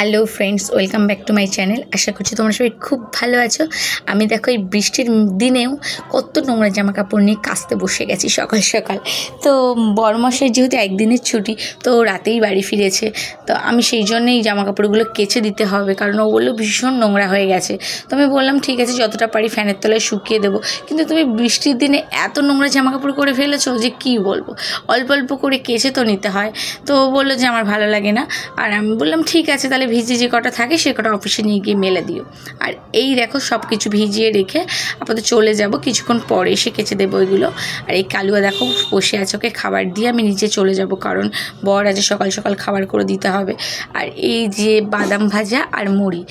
Hello friends, welcome back to my channel. আশা করছি তোমরা সবাই খুব ভালো আছো। আমি দেখো এই বৃষ্টির দিনেও কত নোংরা জামা কাপড় নিয়ে কাচতে বসে গেছি সকাল সকাল। তো বড়মশাই যেহেতু একদিনের ছুটি, তো রাতেই বাড়ি ফিরেছে, তো আমি সেই জন্যই জামা কাপড়গুলো কেচে দিতে হবে, কারণ ও বললো ভীষণ নোংরা হয়ে গেছে। তো আমি বললাম ঠিক আছে, যতটা পারি ফ্যানের তলায় শুকিয়ে দেবো, কিন্তু তুমি বৃষ্টির দিনে এত নোংরা জামা কাপড় করে ফেলেছো যে কী বলবো। অল্প অল্প করে কেচে তো নিতে হয়। তো ও বললো যে আমার ভালো লাগে না, আর আমি বললাম ঠিক আছে, তাহলে ভিজে যে কটা থাকে সে কটা অফিসে নিয়ে গিয়ে মেলে দিও। আর এই দেখো সব কিছু ভিজিয়ে রেখে আপাতত চলে যাব, কিছুক্ষণ পরে এসে কেচে দেবো এগুলো। আর এই কালুয়া দেখো বসে আছে, ওকে খাবার দিয়ে আমি নিচে চলে যাব, কারণ বর আছে সকাল সকাল খাবার করে দিতে হবে। আর এই যে বাদাম ভাজা আর মুড়ি,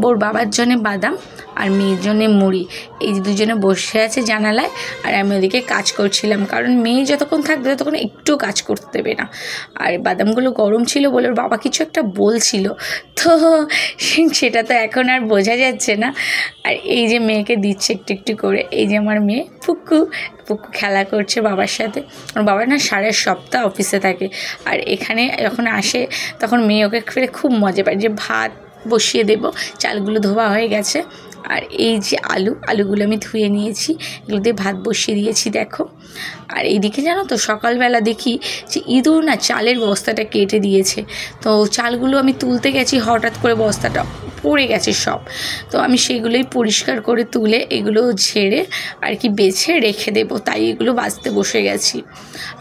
ওর বাবার জন্যে বাদাম আর মেয়ের জন্যে মুড়ি, এই দুজনে বসে আছে জানালায়, আর আমি ওদিকে কাজ করছিলাম, কারণ মেয়ে যতক্ষণ থাকবে ততক্ষণ একটু কাজ করতে দেবে না। আর বাদামগুলো গরম ছিল বলে ওর বাবা কিছু একটা বলছিল, তো সেটা তো এখন আর বোঝা যাচ্ছে না। আর এই যে মেয়েকে দিচ্ছে একটু একটু করে, এই যে আমার মেয়ে পুক্কু খেলা করছে বাবার সাথে। ওর বাবা না সারা সপ্তাহ অফিসে থাকে, আর এখানে যখন আসে তখন মেয়ে ওকে ফেলে খুব মজা পায়। যে ভাত বসিয়ে দেব, চালগুলো ধোয়া হয়ে গেছে, আর এই যে আলুগুলো আমি ধুয়ে নিয়েছি, এগুলো দিয়ে ভাত বসিয়ে দিয়েছি দেখো। আর এইদিকে জানো তো সকালবেলা দেখি যে ইঁদুর না চালের বস্তাটা কেটে দিয়েছে, তো চালগুলো আমি তুলতে গেছি, হঠাৎ করে বস্তাটা পড়ে গেছে সব। তো আমি সেগুলোই পরিষ্কার করে তুলে এগুলো ঝেড়ে আর কি বেছে রেখে দেবো, তাই এগুলো বাছতে বসে গেছি।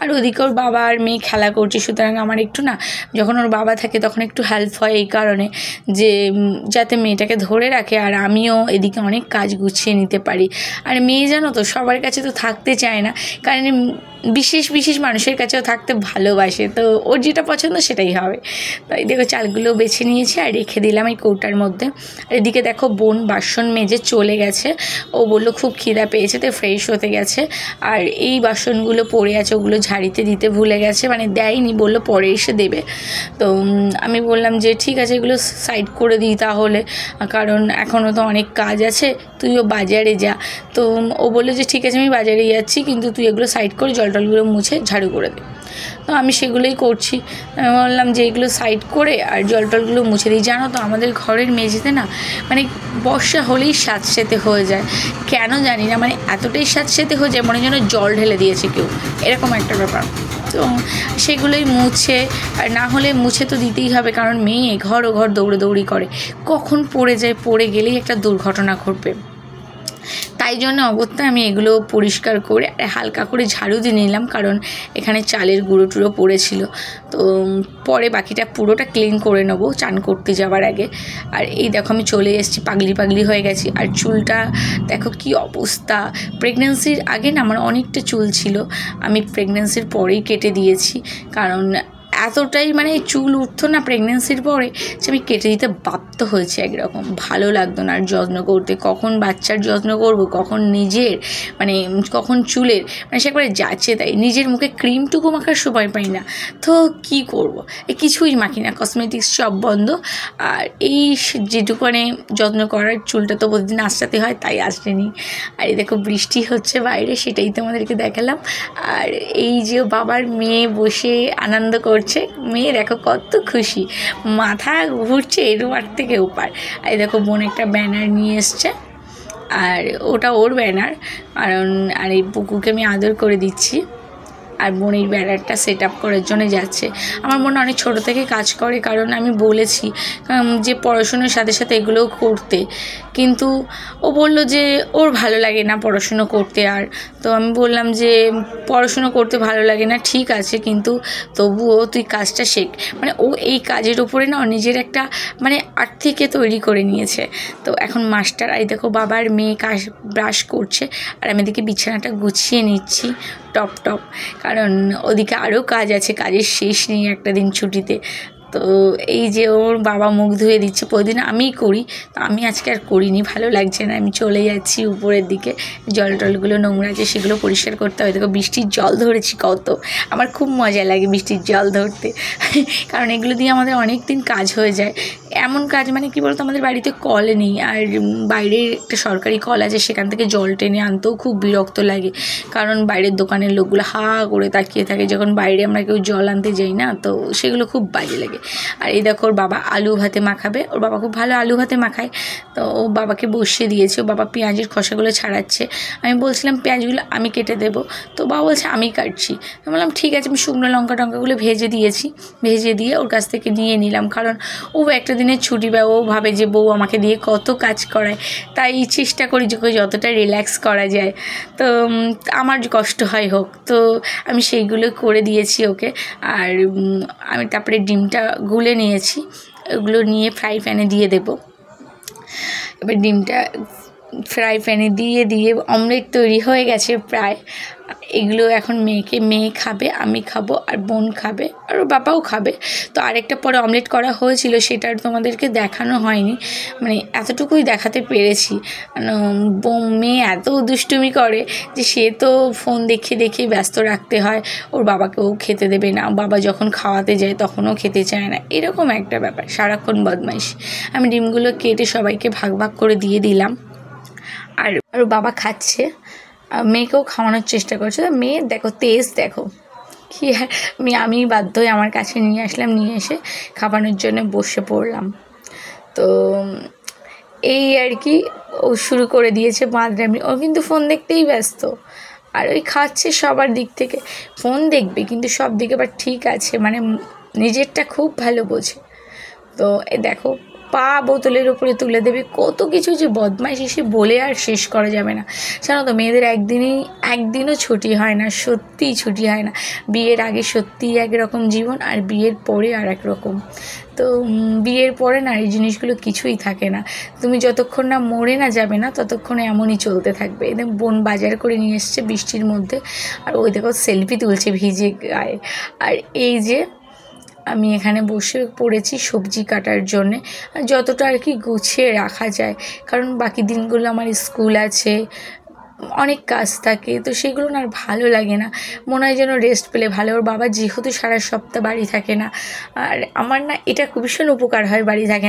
আর ওদিকে ওর বাবা আর মেয়ে খেলা করছে, সুতরাং আমার একটু না, যখন ওর বাবা থাকে তখন একটু হেল্প হয়, এই কারণে যে যাতে মেয়েটাকে ধরে রাখে আর আমিও এদিকে অনেক কাজ গুছিয়ে নিতে পারি। আর মেয়ে জানো তো সবার কাছে তো থাকতে চায় না, কারণ বিশেষ বিশেষ মানুষের কাছেও থাকতে ভালোবাসে, তো ওর যেটা পছন্দ সেটাই হবে। তাই দেখো চালগুলো বেছে নিয়েছি আর রেখে দিলাম এই কৌটার মধ্যে। আর এদিকে দেখো বোন বাসন মেজে চলে গেছে, ও বললো খুব খিদা পেয়েছে, তো ফ্রেশ হতে গেছে। আর এই বাসনগুলো পড়ে আছে, ওগুলো ঝাড়িতে দিতে ভুলে গেছে, মানে দেয়নি, বললো পরে এসে দেবে। তো আমি বললাম যে ঠিক আছে, এগুলো সাইড করে দিই তাহলে, কারণ এখনও তো অনেক কাজ আছে, তুইও বাজারে যা। তো ও বললো যে ঠিক আছে আমি বাজারে যাচ্ছি, কিন্তু তুই এগুলো সাইড করে জল টলগুলো মুছে ঝাড়ু করে দে। তো আমি সেগুলোই করছি। আমি বললাম যে এগুলো সাইড করে আর জল টলগুলো মুছে দিই। জানো তো আমাদের ঘরের মেঝেতে না, মানে বর্ষা হলেই স্যাঁতসেঁতে হয়ে যায়, কেন জানি না, মানে এতটাই স্যাঁতসেঁতে হয়ে যায় মনে যেন জল ঢেলে দিয়েছে কেউ, এরকম একটা ব্যাপার। তো সেগুলোই মুছে, আর না হলে মুছে তো দিতেই হবে, কারণ মেয়ে ঘর ও ঘর দৌড়ি করে, কখন পড়ে যায়, পড়ে গেলেই একটা দুর্ঘটনা ঘটবে। তাই জন্য অগত্যা আমি এগুলো পরিষ্কার করে হালকা করে ঝাড়ু দিয়ে নিলাম, কারণ এখানে চালের গুঁড়ো টুড়ো পড়েছিল। তো পরে বাকিটা পুরোটা ক্লিন করে নেবো চান করতে যাওয়ার আগে। আর এই দেখো আমি চলে এসেছি, পাগলি হয়ে গেছি। আর চুলটা দেখো কি অবস্থা, প্রেগনেন্সির আগে না আমার অনেকটা চুল ছিল, আমি প্রেগনেন্সির পরেই কেটে দিয়েছি, কারণ এতটাই মানে চুল উঠতো না প্রেগনেন্সির পরে যে আমি কেটে দিতে বাধ্য হয়েছি। একরকম ভালো লাগতো না আর যত্ন করতে, কখন বাচ্চার যত্ন করব, কখন নিজের, মানে কখন চুলের, মানে সে একবারে যাচ্ছে তাই, নিজের মুখে ক্রিমটুকু মাখার সময় পাই না। তো কি করব, কিছুই মাখি না, কসমেটিক্স সব বন্ধ। আর এই যেটুকুনে যত্ন করার চুলটা তো প্রতিদিন আসতে হয়, তাই আসতে নিই। আর এই দেখো বৃষ্টি হচ্ছে বাইরে, সেটাই তোমাদেরকে দেখালাম। আর এই যে বাবার মেয়ে বসে আনন্দ করছে, মেয়ে দেখো কত খুশি, মাথা ঘুরছে এরুপার থেকে ওপার। আর দেখো বোন একটা ব্যানার নিয়ে এসছে, আর ওটা ওর ব্যানার, কারণ আর এই পুকুকে আমি আদর করে দিচ্ছি, আর বোনের ব্যানারটা সেট আপ করার জন্য যাচ্ছে। আমার মনে অনেক ছোটো থেকে কাজ করে, কারণ আমি বলেছি যে পড়াশুনোর সাথে সাথে এগুলোও করতে, কিন্তু ও বললো যে ওর ভালো লাগে না পড়াশুনো করতে। আর তো আমি বললাম যে পড়াশুনো করতে ভালো লাগে না ঠিক আছে, কিন্তু তবুও তুই কাজটা শেখ। মানে ও এই কাজের উপরে না নিজের একটা মানে আর্থিকে তৈরি করে নিয়েছে। তো এখন মাস্টার, এই দেখো বাবার মেয়ে ব্রাশ করছে, আর আমি এদিকে বিছানাটা গুছিয়ে নিচ্ছি টপ, কারণ ওদিকে আরও কাজ আছে, কাজের শেষ নেই একটা দিন ছুটিতে। তো এই যে ওর বাবা মুখ ধুয়ে দিচ্ছে, প্রতিদিন আমিই করি, তো আমি আজকে আর করিনি, ভালো লাগছে না, আমি চলে যাচ্ছি উপরের দিকে। জল টলগুলো নোংরা আছে সেগুলো পরিষ্কার করতে হয়। দেখো বৃষ্টির জল ধরেছি কত, আমার খুব মজা লাগে বৃষ্টির জল ধরতে, কারণ এগুলো দিয়ে আমাদের অনেক দিন কাজ হয়ে যায়। এমন কাজ মানে কি বলতো, আমাদের বাড়িতে কল নেই, আর বাইরে একটা সরকারি কল আছে, সেখান থেকে জল টেনে আনতেও খুব বিরক্ত লাগে, কারণ বাইরের দোকানের লোকগুলো হা করে তাকিয়ে থাকে যখন বাইরে আমরা কেউ জল আনতে যাই না, তো সেগুলো খুব বাজে লাগে। আর এই দেখো ওর বাবা আলু ভাতে মাখাবে, ওর বাবা খুব ভালো আলু ভাতে মাখায়, তো ও বাবাকে বসিয়ে দিয়েছে। ও বাবা পেঁয়াজের খোসাগুলো ছাড়াচ্ছে, আমি বলছিলাম পেঁয়াজগুলো আমি কেটে দেবো, তো বাবা বলছে আমি কাটছি। আমি বললাম ঠিক আছে, আমি শুকনো লঙ্কা টঙ্কাগুলো ভেজে দিয়েছি, ভেজে দিয়ে ওর কাছ থেকে নিয়ে নিলাম, কারণ ও একটা দিনের ছুটি পায়, ও ভাবে যে বউ আমাকে দিয়ে কত কাজ করায়, তাই চেষ্টা করি যে যতটা রিল্যাক্স করা যায়, তো আমার কষ্ট হয় হোক, তো আমি সেইগুলো করে দিয়েছি ওকে। আর আমি তারপরে ডিমটা গুলে নিয়েছি, ওগুলো নিয়ে ফ্রাই প্যানে দিয়ে দেবো। এবার ডিমটা ফ্রাই প্যানে দিয়ে অমলেট তৈরি হয়ে গেছে প্রায়। এগুলো এখন মেয়ে খাবে, আমি খাবো, আর বোন খাবে, আর ওর বাবাও খাবে। তো আরেকটা পরে অমলেট করা হয়েছিল, সেটা তোমাদেরকে দেখানো হয়নি, মানে এতটুকুই দেখাতে পেরেছি। মেয়ে এত দুষ্টুমি করে যে সে তো ফোন দেখে ব্যস্ত রাখতে হয়, ওর বাবাকেও খেতে দেবে না, বাবা যখন খাওয়াতে যায় তখনও খেতে চায় না, এরকম একটা ব্যাপার, সারাক্ষণ বদমাইশি। আমি ডিমগুলো কেটে সবাইকে ভাগ করে দিয়ে দিলাম, আর বাবা খাচ্ছে, মেয়েকেও খাওয়ানোর চেষ্টা করছে। তো মেয়ে দেখো তেজ দেখো কি, আমি বাধ্য হয়ে আমার কাছে নিয়ে আসলাম, নিয়ে এসে খাওয়ানোর জন্য বসে পড়লাম। তো এই আর কি, ও শুরু করে দিয়েছে বাঁদরামি, ও কিন্তু ফোন দেখতেই ব্যস্ত, আর ওই খাচ্ছে সবার দিক থেকে, ফোন দেখবে কিন্তু সব দিকে আবার ঠিক আছে, মানে নিজেরটা খুব ভালো বোঝে। তো এই দেখো পা বোতলের উপরে তুলে দেবে, কত কিছু যে বদমাইশ এসে বলে আর শেষ করা যাবে না। জানো তো মেয়েদের একদিনও ছুটি হয় না, সত্যিই ছুটি হয় না। বিয়ের আগে সত্যিই একরকম জীবন, আর বিয়ের পরে আর এক রকম। তো বিয়ের পরে না এই জিনিসগুলো কিছুই থাকে না, তুমি যতক্ষণ না মরে না যাবে না ততক্ষণ এমনই চলতে থাকবে। একদম বোন বাজার করে নিয়ে এসছে বৃষ্টির মধ্যে, আর ওই দেখো সেলফি তুলছে ভিজে গায়ে। আর এই যে আমি এখানে বসে পড়েছি সবজি কাটার জন্যে, যতটা আর কি গুছিয়ে রাখা যায়, কারণ বাকি দিনগুলো আমার স্কুল আছে, অনেক কাজ থাকে, তো সেগুলো না আর ভালো লাগে না, মনে হয় যেন রেস্ট পেলে ভালো। ওর বাবা যেহেতু সারা সপ্তাহ বাড়ি থাকে না, আর আমার না এটা ভীষণ উপকার হয় বাড়ি থাকে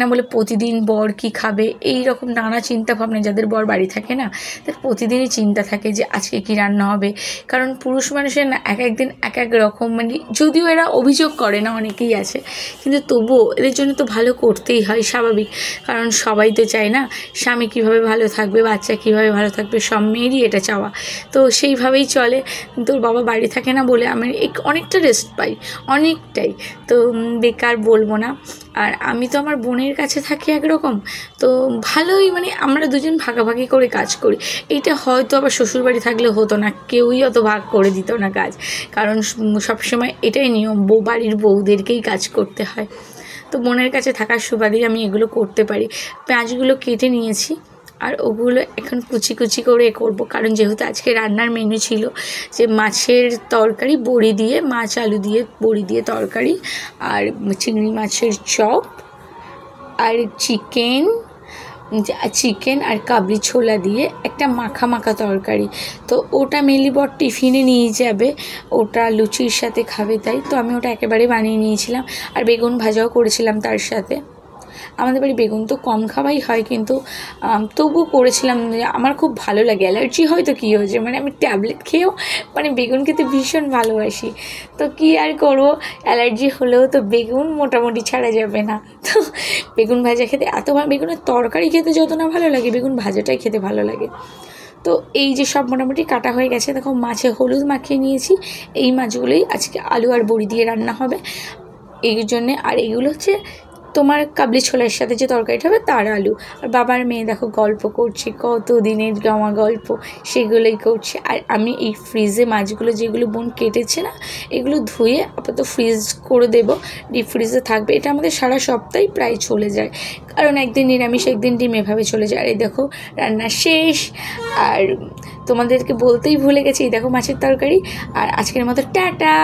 না বলে প্রতিদিন বর কী খাবে এই রকম নানা চিন্তা ভাবনা, যাদের বর বাড়ি থাকে না তাদের প্রতিদিনই চিন্তা থাকে যে আজকে কী রান্না হবে, কারণ পুরুষ মানুষের না এক একদিন এক এক রকম, মানে যদিও এরা অভিযোগ করে না, অনেকেই আছে, কিন্তু তবুও এদের জন্য তো ভালো করতেই হয়, স্বাভাবিক, কারণ সবাই তো চায় না স্বামী কীভাবে ভালো থাকবে, বাচ্চা কীভাবে ভালো থাকবে, সব মেয়েরই এটা চাওয়া, তো সেইভাবেই চলে। তোর বাবা বাড়ি থাকে না বলে আমি অনেকটা রেস্ট পাই, অনেকটাই, তো বেকার বলবো না। আর আমি তো আমার বোনের কাছে থাকি একরকম, তো ভালোই, মানে আমরা দুজন ভাগাভাগি করে কাজ করি। এইটা হয়তো আবার শ্বশুরবাড়ি থাকলে হতো না, কেউই অত ভাগ করে দিত না কাজ, কারণ সবসময় এটাই নিয়ম, বাড়ির বউদেরকেই কাজ করতে হয়। তো বোনের কাছে থাকার সুবাদেই আমি এগুলো করতে পারি। পেঁয়াজগুলো কেটে নিয়েছি, আর ওগুলো এখন কুচি করে করব, কারণ যেহেতু আজকে রান্নার মেনু ছিল যে মাছের তরকারি বড়ি দিয়ে, মাছ আলু দিয়ে বড়ি দিয়ে তরকারি, আর চিংড়ি মাছের চপ, আর চিকেন আর কাবলি ছোলা দিয়ে একটা মাখা তরকারি। তো ওটা মেলিবর টিফিনে নিয়ে যাবে, ওটা লুচির সাথে খাবে, তাই তো আমি ওটা একেবারে বানিয়ে নিয়েছিলাম, আর বেগুন ভাজাও করেছিলাম তার সাথে। আমাদের বাড়ি বেগুন তো কম খাওয়াই হয়, কিন্তু তবু করেছিলাম, আমার খুব ভালো লাগে। অ্যালার্জি হয়তো কী হয়েছে, মানে আমি ট্যাবলেট খেয়েও মানে বেগুন খেতে ভীষণ ভালোবাসি, তো কী আর করবো, অ্যালার্জি হলেও তো বেগুন মোটামুটি ছাড়া যাবে না। তো বেগুন ভাজা খেতে বেগুনের তরকারি খেতে যত না ভালো লাগে, বেগুন ভাজাটাই খেতে ভালো লাগে। তো এই যে সব মোটামুটি কাটা হয়ে গেছে, দেখো মাছে হলুদ মাখিয়ে নিয়েছি, এই মাছগুলোই আজকে আলু আর বড়ি দিয়ে রান্না হবে এই জন্যে। আর এইগুলো হচ্ছে তোমার কাবলি ছোলার সাথে যে তরকারিটা হবে তার আলু। আর বাবার মেয়ে দেখো গল্প করছে, কত দিনের জমা গল্প, সেগুলোই করছে। আর আমি এই ফ্রিজে মাছগুলো যেগুলো বোন কেটেছে না, এগুলো ধুয়ে আপাতত ফ্রিজ করে দেবো, ডিপ ফ্রিজে থাকবে। এটা আমাদের সারা সপ্তাহে প্রায় চলে যায়, কারণ একদিন নিরামিষ একদিন ডিম এভাবে চলে যায়। আর এই দেখো রান্না শেষ, আর তোমাদেরকে বলতেই ভুলে গেছি, এই দেখো মাছের তরকারি। আর আজকের মতো টাটা।